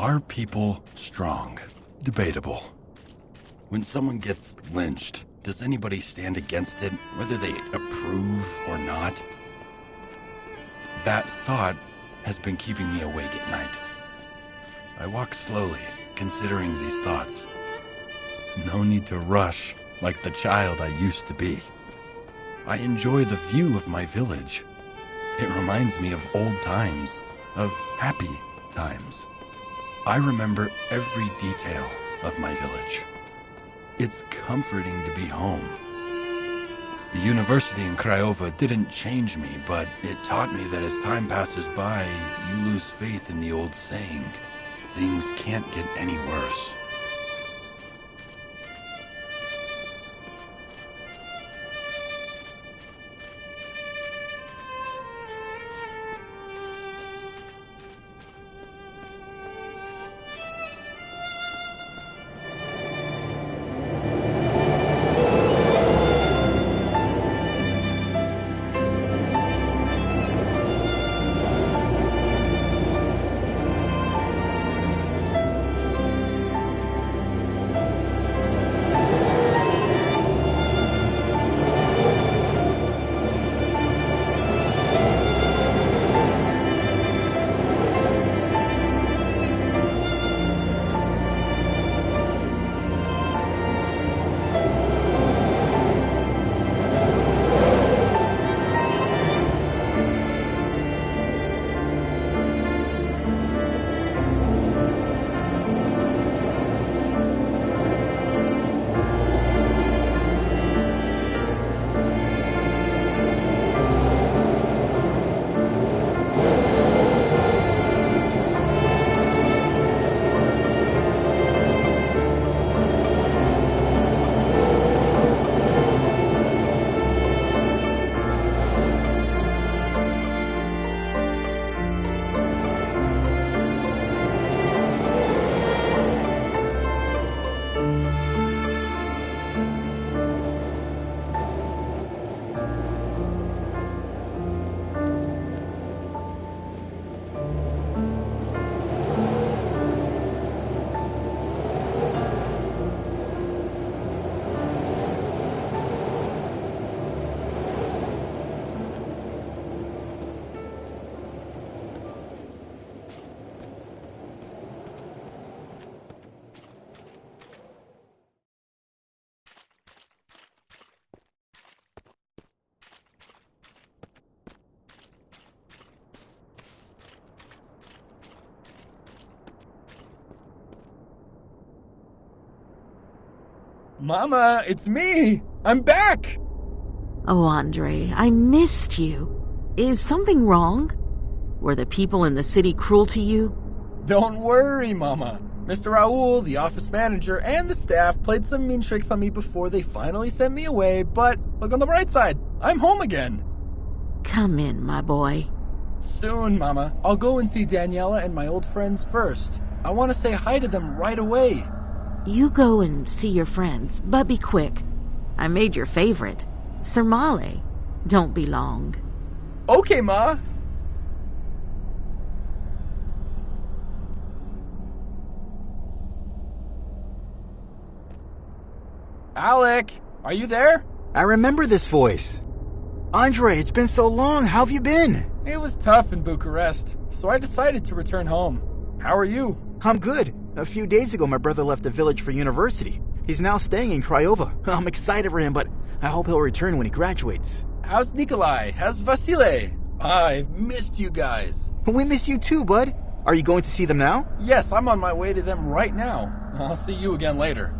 Are people strong? Debatable. When someone gets lynched, does anybody stand against it, whether they approve or not? That thought has been keeping me awake at night. I walk slowly, considering these thoughts. No need to rush like the child I used to be. I enjoy the view of my village. It reminds me of old times, of happy times. I remember every detail of my village. It's comforting to be home. The university in Craiova didn't change me, but it taught me that as time passes by, you lose faith in the old saying, things can't get any worse. Mama, it's me! I'm back! Oh, Andre, I missed you. Is something wrong? Were the people in the city cruel to you? Don't worry, Mama. Mr. Raul, the office manager, and the staff played some mean tricks on me before they finally sent me away, but look on the bright side. I'm home again. Come in, my boy. Soon, Mama. I'll go and see Daniela and my old friends first. I want to say hi to them right away. You go and see your friends, but be quick. I made your favorite, Sermale. Don't be long. Okay, Ma. Alec, are you there? I remember this voice. Andre, it's been so long. How have you been? It was tough in Bucharest, so I decided to return home. How are you? I'm good. A few days ago, my brother left the village for university. He's now staying in Craiova. I'm excited for him, but I hope he'll return when he graduates. How's Nikolai? How's Vasile? I've missed you guys. We miss you too, bud. Are you going to see them now? Yes, I'm on my way to them right now. I'll see you again later.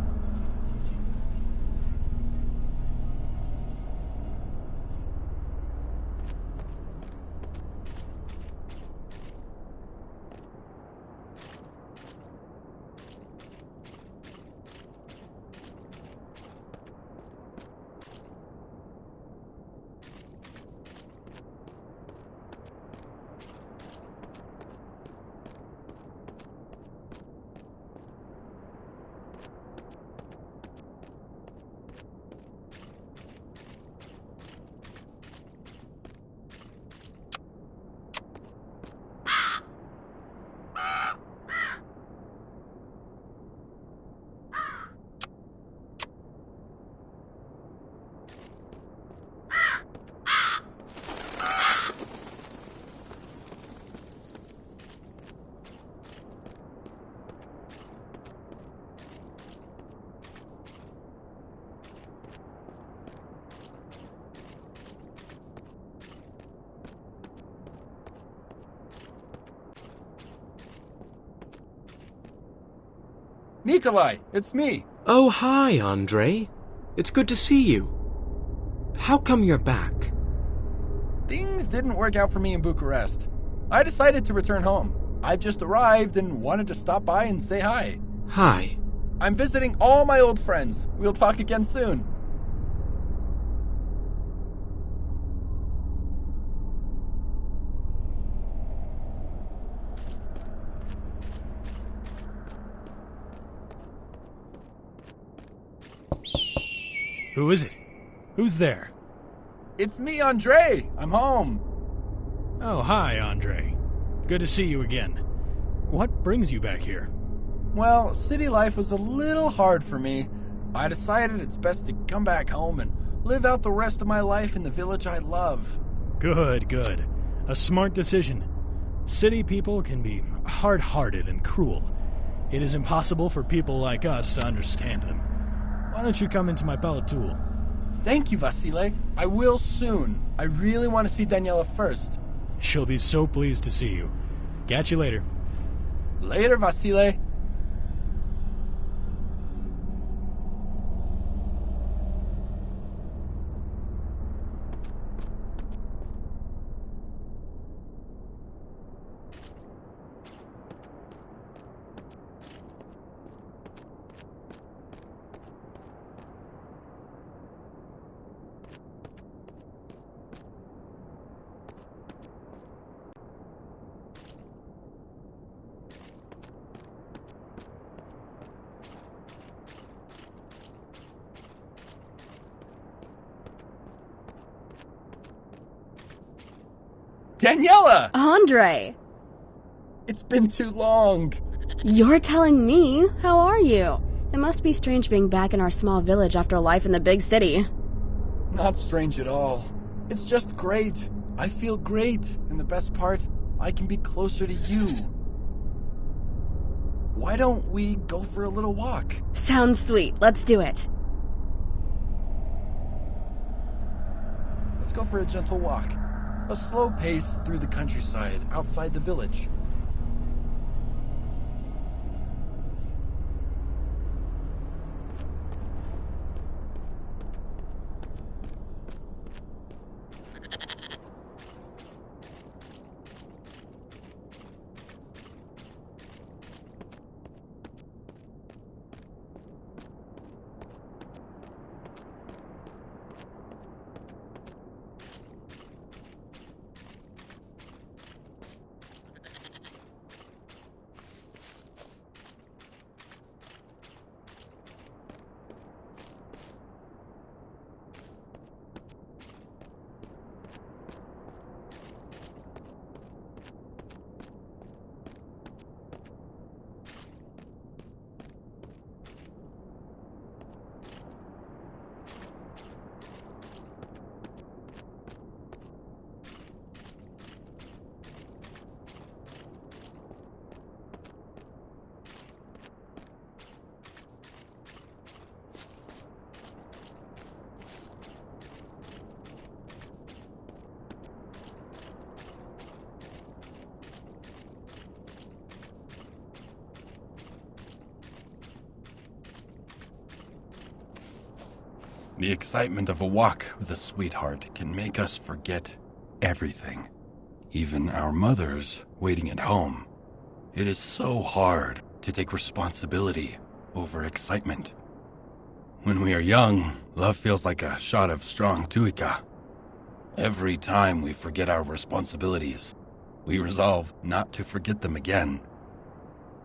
Nikolai, it's me. Oh, hi, Andre. It's good to see you. How come you're back? Things didn't work out for me in Bucharest. I decided to return home. I've just arrived and wanted to stop by and say hi. Hi. I'm visiting all my old friends. We'll talk again soon. Who is it? Who's there? It's me, Andre. I'm home. Oh, hi, Andre. Good to see you again. What brings you back here? Well, city life was a little hard for me. I decided it's best to come back home and live out the rest of my life in the village I love. Good, good. A smart decision. City people can be hard-hearted and cruel. It is impossible for people like us to understand them. Why don't you come into my palatul? Thank you, Vasile. I will soon. I really want to see Daniela first. She'll be so pleased to see you. Catch you later. Later, Vasile. Daniela! Andre! It's been too long. You're telling me? How are you? It must be strange being back in our small village after life in the big city. Not strange at all. It's just great. I feel great, and the best part, I can be closer to you. Why don't we go for a little walk? Sounds sweet. Let's do it. Let's go for a gentle walk. A slow pace through the countryside outside the village. The excitement of a walk with a sweetheart can make us forget everything, even our mothers waiting at home. It is so hard to take responsibility over excitement. When we are young, love feels like a shot of strong tuica. Every time we forget our responsibilities, we resolve not to forget them again.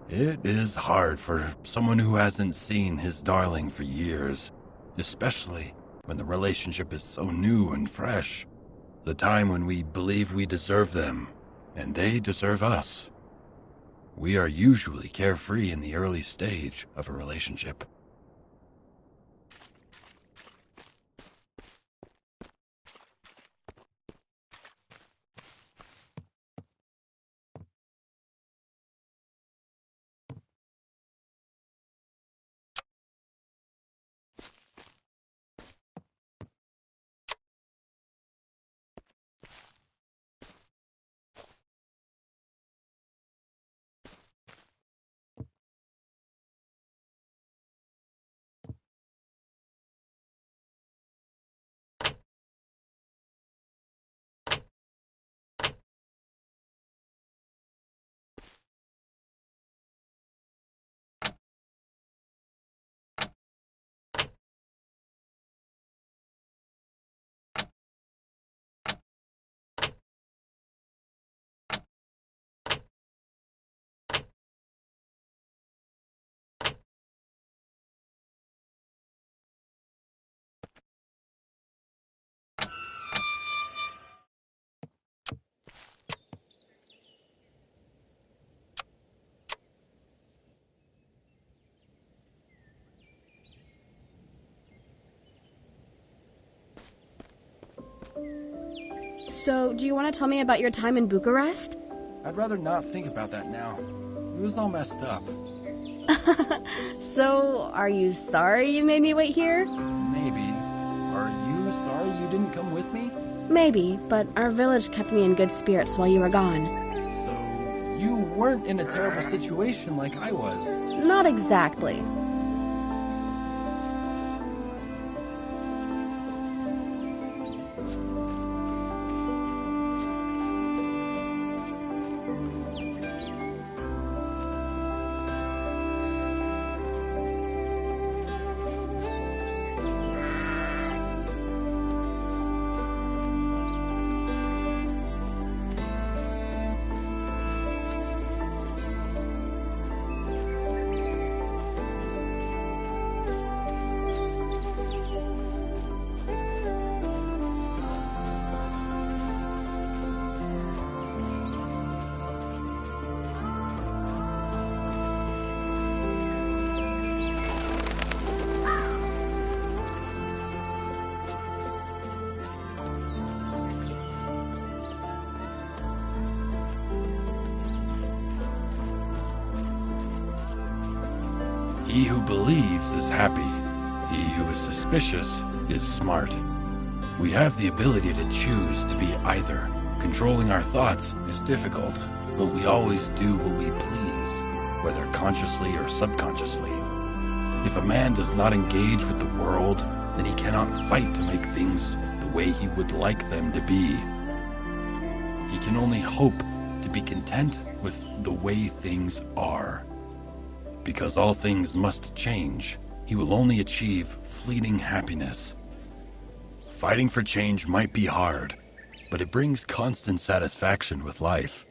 It is hard for someone who hasn't seen his darling for years, especially when the relationship is so new and fresh. The time when we believe we deserve them, and they deserve us. We are usually carefree in the early stage of a relationship. So, do you want to tell me about your time in Bucharest? I'd rather not think about that now. It was all messed up. So, are you sorry you made me wait here? Maybe. Are you sorry you didn't come with me? Maybe, but our village kept me in good spirits while you were gone. So, you weren't in a terrible situation like I was. Not exactly. He who believes is happy. He who is suspicious is smart. We have the ability to choose to be either. Controlling our thoughts is difficult, but we always do what we please, whether consciously or subconsciously. If a man does not engage with the world, then he cannot fight to make things the way he would like them to be. He can only hope to be content with the way things are. Because all things must change, he will only achieve fleeting happiness. Fighting for change might be hard, but it brings constant satisfaction with life.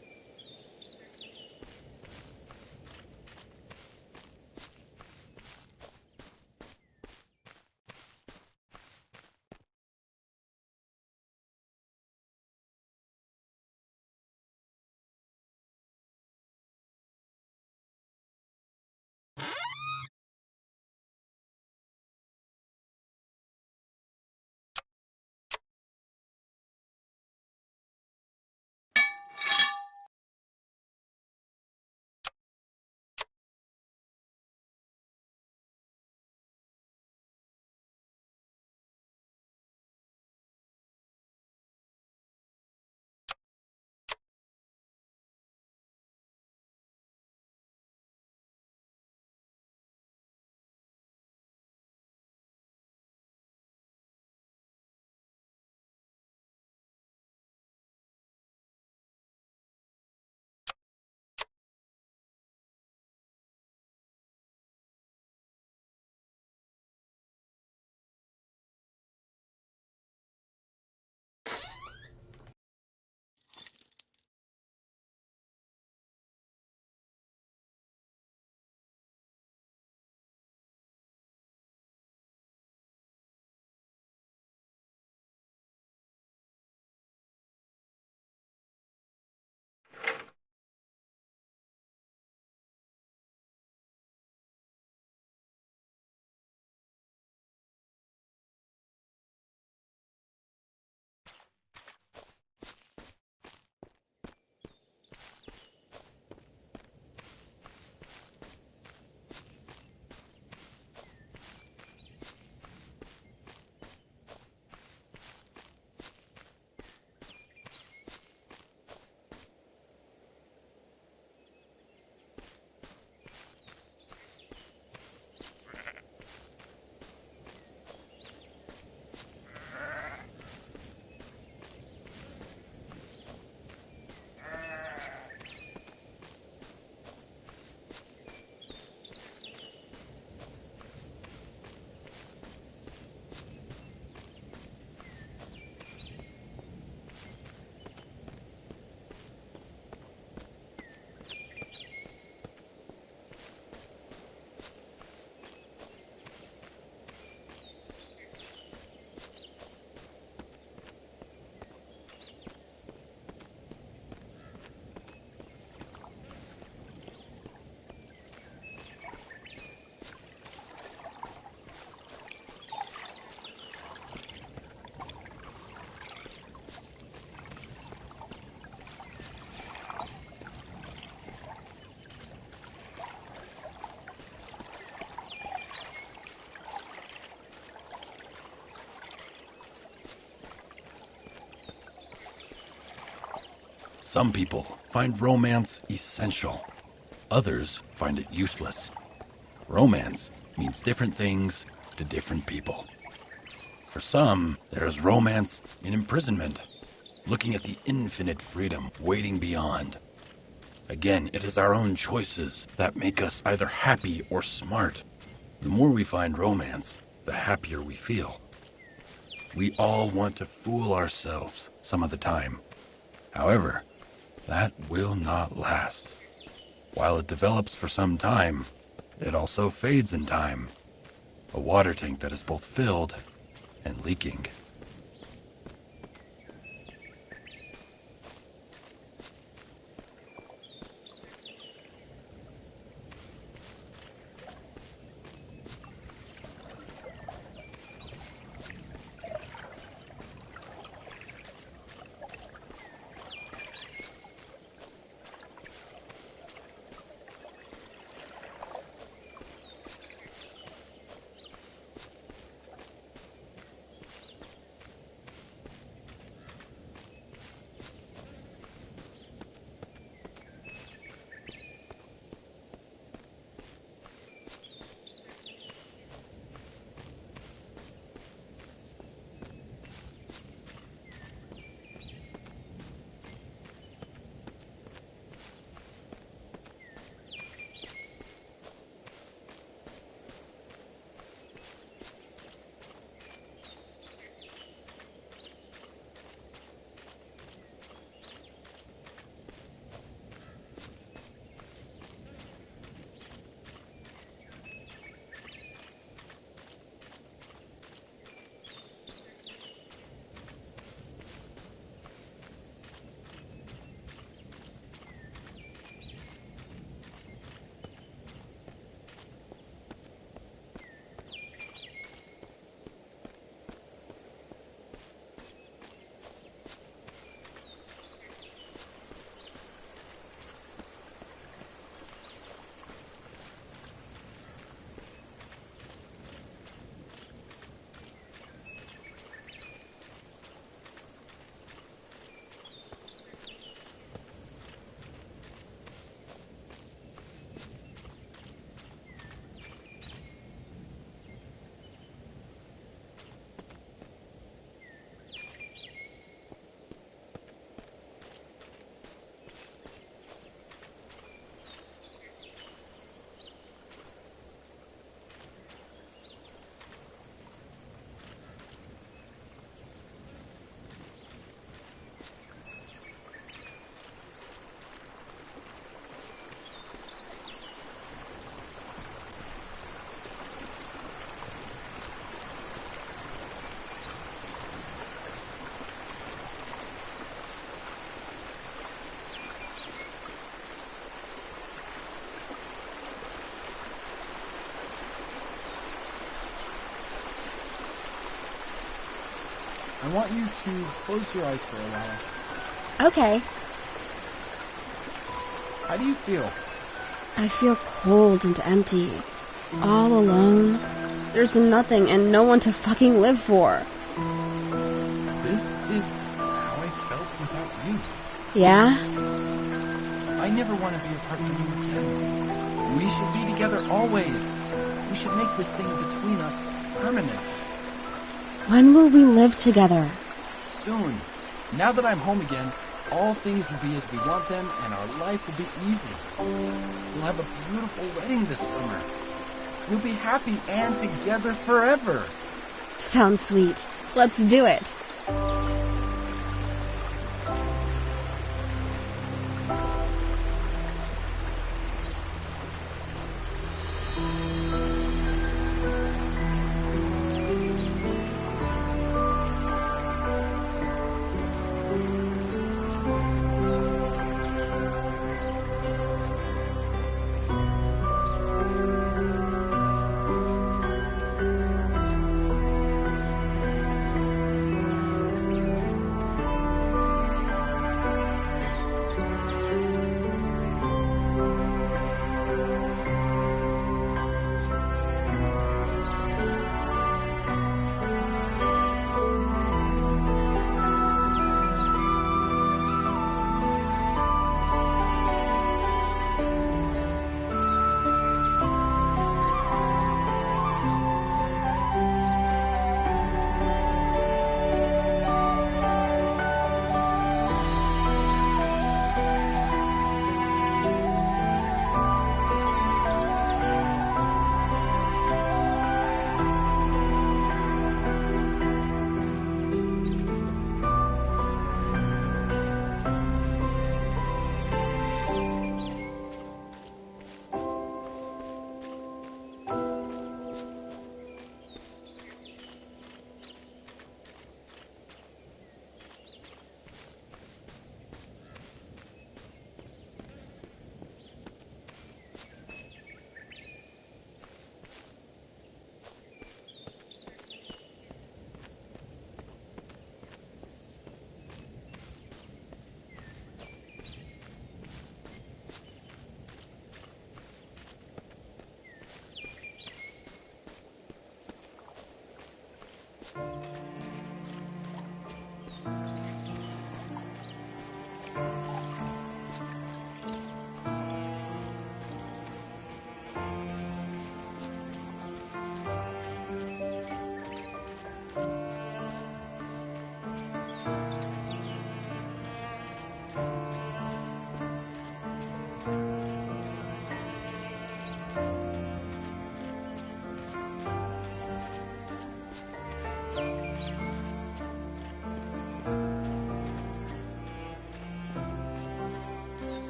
Some people find romance essential. Others find it useless. Romance means different things to different people. For some, there is romance in imprisonment, looking at the infinite freedom waiting beyond. Again, it is our own choices that make us either happy or smart. The more we find romance, the happier we feel. We all want to fool ourselves some of the time. However, that will not last. While it develops for some time, it also fades in time. A water tank that is both filled and leaking. I want you to close your eyes for a while. Okay. How do you feel? I feel cold and empty. All alone. There's nothing and no one to fucking live for. This is how I felt without you. Yeah? I never want to be apart from you again. We should be together always. We should make this thing between us permanent. When will we live together? Soon. Now that I'm home again, all things will be as we want them and our life will be easy. We'll have a beautiful wedding this summer. We'll be happy and together forever. Sounds sweet. Let's do it.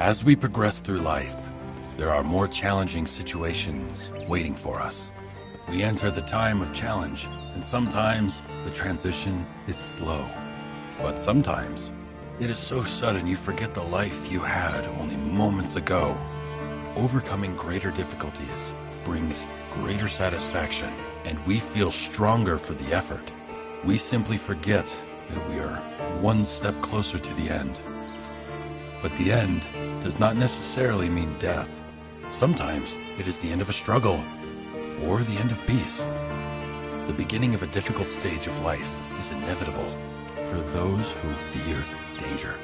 As we progress through life, there are more challenging situations waiting for us. We enter the time of challenge, and sometimes the transition is slow. But sometimes it is so sudden you forget the life you had only moments ago. Overcoming greater difficulties brings greater satisfaction, and we feel stronger for the effort. We simply forget that we are one step closer to the end. But the end does not necessarily mean death. Sometimes it is the end of a struggle, or the end of peace. The beginning of a difficult stage of life is inevitable for those who fear danger.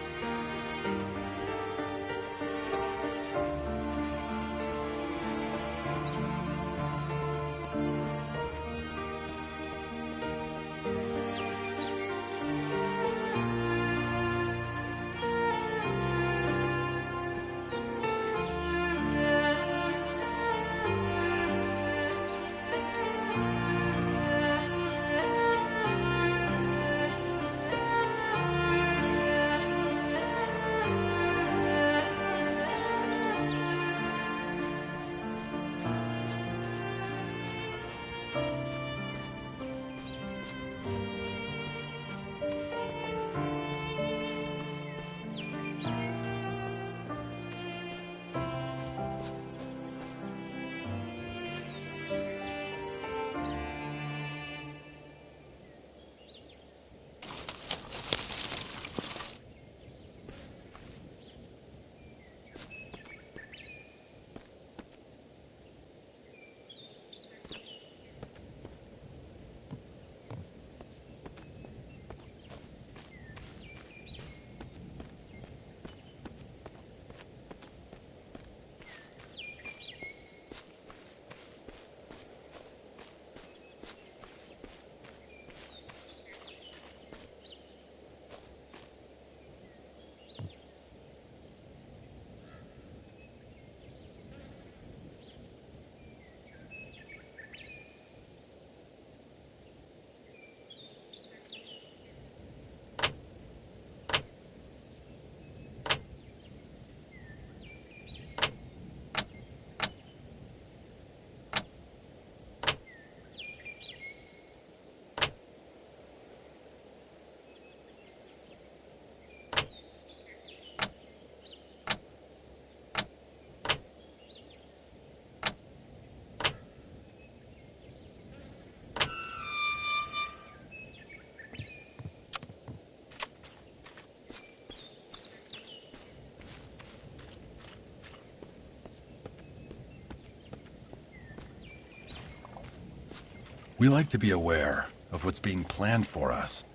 We like to be aware of what's being planned for us.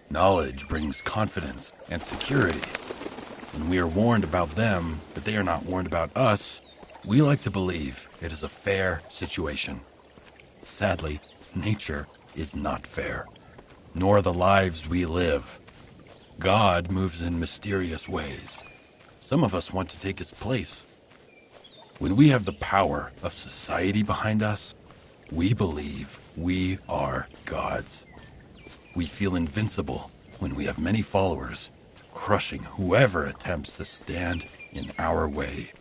Knowledge brings confidence and security. When we are warned about them, but they are not warned about us, we like to believe it is a fair situation. Sadly, nature is not fair, nor the lives we live. God moves in mysterious ways. Some of us want to take his place. When we have the power of society behind us, we believe we are gods. We feel invincible when we have many followers, crushing whoever attempts to stand in our way.